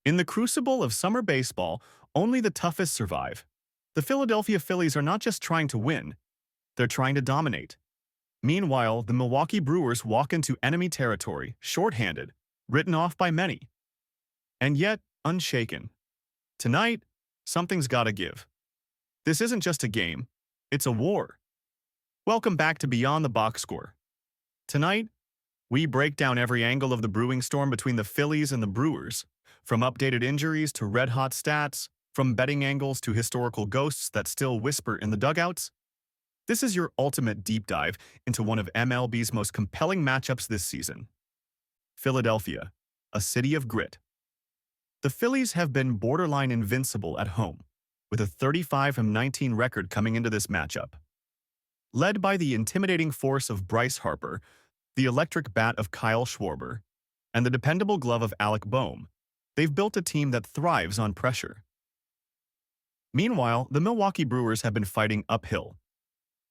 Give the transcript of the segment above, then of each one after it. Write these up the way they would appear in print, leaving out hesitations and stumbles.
In the crucible of summer baseball, only the toughest survive. The Philadelphia Phillies are not just trying to win, they're trying to dominate. Meanwhile, the Milwaukee Brewers walk into enemy territory, shorthanded, written off by many, and yet unshaken. Tonight, something's gotta give. This isn't just a game, it's a war. Welcome back to Beyond the Box Score. Tonight, we break down every angle of the brewing storm between the Phillies and the Brewers, from updated injuries to red-hot stats, from betting angles to historical ghosts that still whisper in the dugouts. This is your ultimate deep dive into one of MLB's most compelling matchups this season. Philadelphia, a city of grit. The Phillies have been borderline invincible at home, with a 35-19 record coming into this matchup. Led by the intimidating force of Bryce Harper, the electric bat of Kyle Schwarber, and the dependable glove of Alec Boehm, they've built a team that thrives on pressure. Meanwhile, the Milwaukee Brewers have been fighting uphill.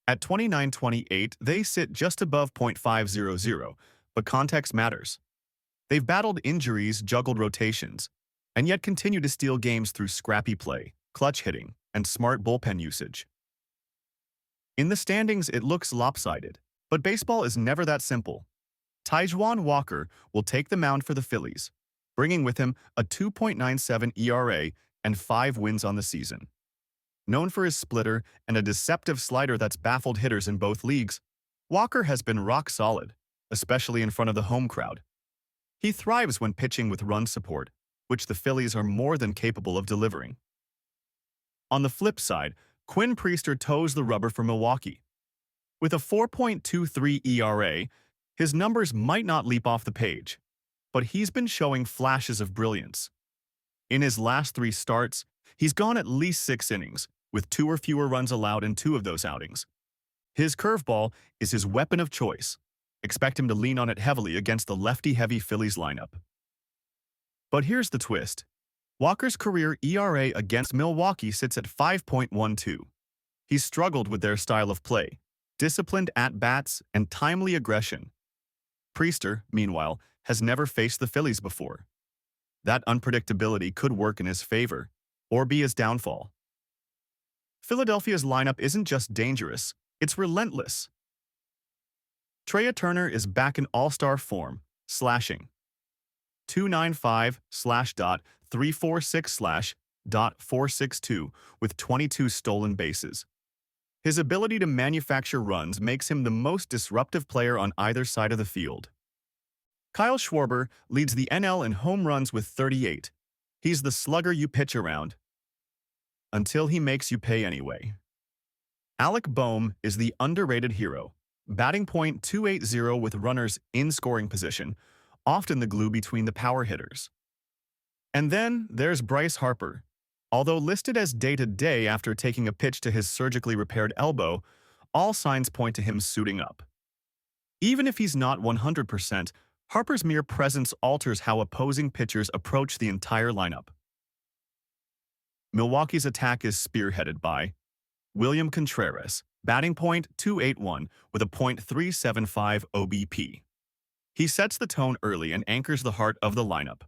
At 29-28, they sit just above .500, but context matters. They've battled injuries, juggled rotations, and yet continue to steal games through scrappy play, clutch hitting, and smart bullpen usage. In the standings, it looks lopsided, but baseball is never that simple. Taijuan Walker will take the mound for the Phillies, bringing with him a 2.97 ERA and 5 wins on the season. Known for his splitter and a deceptive slider that's baffled hitters in both leagues, Walker has been rock solid, especially in front of the home crowd. He thrives when pitching with run support, which the Phillies are more than capable of delivering. On the flip side, Quinn toes the rubber for Milwaukee. With a 4.23 ERA, his numbers might not leap off the page, but he's been showing flashes of brilliance. In his last 3 starts, he's gone at least 6 innings, with 2 or fewer runs allowed in 2 of those outings. His curveball is his weapon of choice. Expect him to lean on it heavily against the lefty-heavy Phillies lineup. But here's the twist. Walker's career ERA against Milwaukee sits at 5.12. He's struggled with their style of play, disciplined at-bats, and timely aggression. Priester, meanwhile, has never faced the Phillies before. That unpredictability could work in his favor, or be his downfall. Philadelphia's lineup isn't just dangerous, it's relentless. Trea Turner is back in all-star form, slashing .346/.462 with 22 stolen bases. His ability to manufacture runs makes him the most disruptive player on either side of the field. Kyle Schwarber leads the NL in home runs with 38. He's the slugger you pitch around, until he makes you pay anyway. Alec Boehm is the underrated hero, batting .280 with runners in scoring position, often the glue between the power hitters. And then there's Bryce Harper. Although listed as day-to-day after taking a pitch to his surgically repaired elbow, all signs point to him suiting up. Even if he's not 100%, Harper's mere presence alters how opposing pitchers approach the entire lineup. Milwaukee's attack is spearheaded by William Contreras, batting .281 with a .375 OBP. He sets the tone early and anchors the heart of the lineup.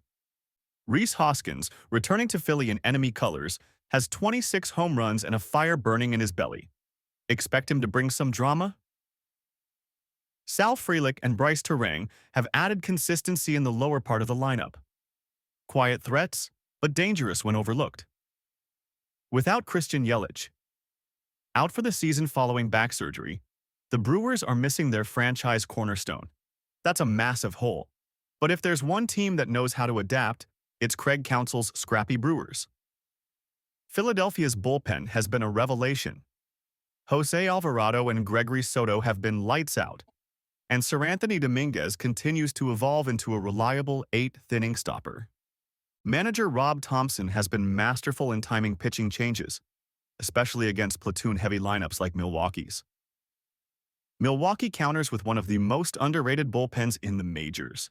Rhys Hoskins, returning to Philly in enemy colors, has 26 home runs and a fire burning in his belly. Expect him to bring some drama? Sal Frelick and Bryce Harper have added consistency in the lower part of the lineup. Quiet threats, but dangerous when overlooked. Without Christian Yelich out for the season following back surgery, the Brewers are missing their franchise cornerstone. That's a massive hole. But if there's one team that knows how to adapt, it's Craig Counsell's scrappy Brewers. Philadelphia's bullpen has been a revelation. Jose Alvarado and Gregory Soto have been lights out, and Seranthony Dominguez continues to evolve into a reliable 8th-inning stopper. Manager Rob Thompson has been masterful in timing pitching changes, especially against platoon-heavy lineups like Milwaukee's. Milwaukee counters with one of the most underrated bullpens in the majors.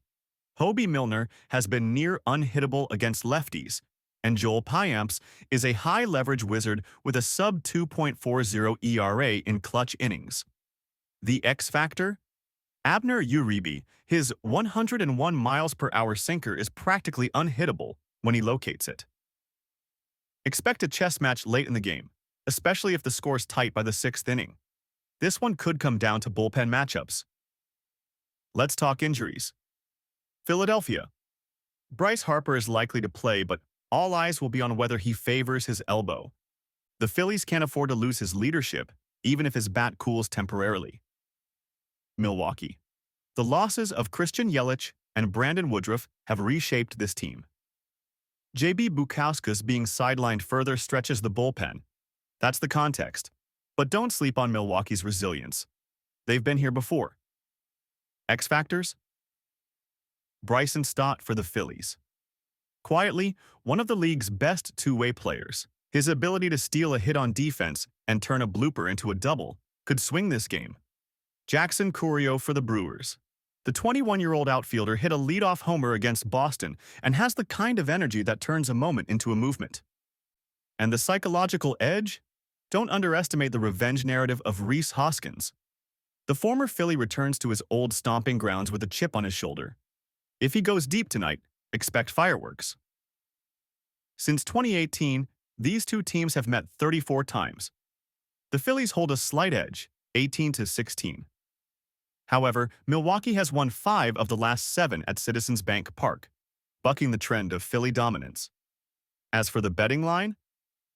Hobie Milner has been near unhittable against lefties, and Joel Payamps is a high-leverage wizard with a sub-2.40 ERA in clutch innings. The X factor? Abner Uribe, his 101 miles per hour sinker is practically unhittable, when he locates it. Expect a chess match late in the game, especially if the score's tight by the 6th inning. This one could come down to bullpen matchups. Let's talk injuries. Philadelphia. Bryce Harper is likely to play, but all eyes will be on whether he favors his elbow. The Phillies can't afford to lose his leadership, even if his bat cools temporarily. Milwaukee. The losses of Christian Yelich and Brandon Woodruff have reshaped this team. J.B. Bukauskas being sidelined further stretches the bullpen. That's the context. But don't sleep on Milwaukee's resilience. They've been here before. X factors? Bryson Stott for the Phillies. Quietly, one of the league's best two-way players. His ability to steal a hit on defense and turn a blooper into a double could swing this game. Jackson Chourio for the Brewers. The 21-year-old outfielder hit a leadoff homer against Boston and has the kind of energy that turns a moment into a movement. And the psychological edge? Don't underestimate the revenge narrative of Rhys Hoskins. The former Philly returns to his old stomping grounds with a chip on his shoulder. If he goes deep tonight, expect fireworks. Since 2018, these two teams have met 34 times. The Phillies hold a slight edge, 18-16. However, Milwaukee has won 5 of the last 7 at Citizens Bank Park, bucking the trend of Philly dominance. As for the betting line,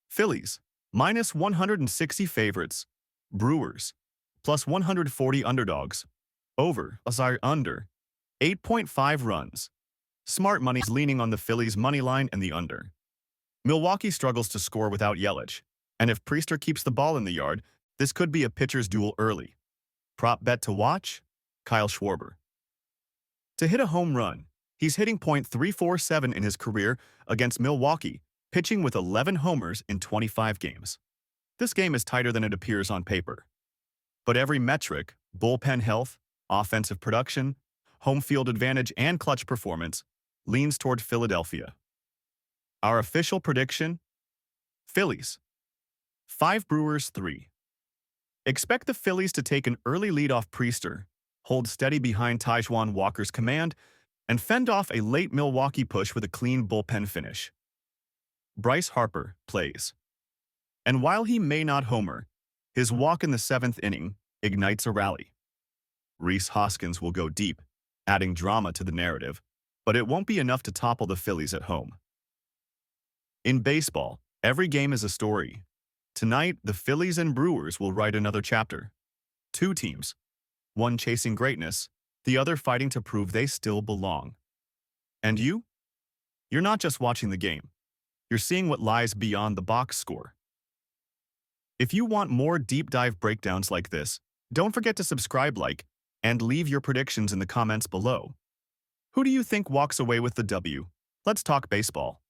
Phillies, minus 160 favorites, Brewers, plus 140 underdogs, under, 8.5 runs. Smart money's leaning on the Phillies' money line and the under. Milwaukee struggles to score without Yelich, and if Priester keeps the ball in the yard, this could be a pitcher's duel early. Prop bet to watch? Kyle Schwarber. To hit a home run, he's hitting .347 in his career against Milwaukee, pitching with 11 homers in 25 games. This game is tighter than it appears on paper. But every metric, bullpen health, offensive production, home field advantage, and clutch performance, leans toward Philadelphia. Our official prediction? Phillies. 5 Brewers 3. Expect the Phillies to take an early lead off Priester, hold steady behind Taijuan Walker's command, and fend off a late Milwaukee push with a clean bullpen finish. Bryce Harper plays. And while he may not homer, his walk in the 7th inning ignites a rally. Rhys Hoskins will go deep, adding drama to the narrative, but it won't be enough to topple the Phillies at home. In baseball, every game is a story. Tonight, the Phillies and Brewers will write another chapter. 2 teams, one chasing greatness, the other fighting to prove they still belong. And you? You're not just watching the game. You're seeing what lies beyond the box score. If you want more deep dive breakdowns like this, don't forget to subscribe, and leave your predictions in the comments below. Who do you think walks away with the W? Let's talk baseball.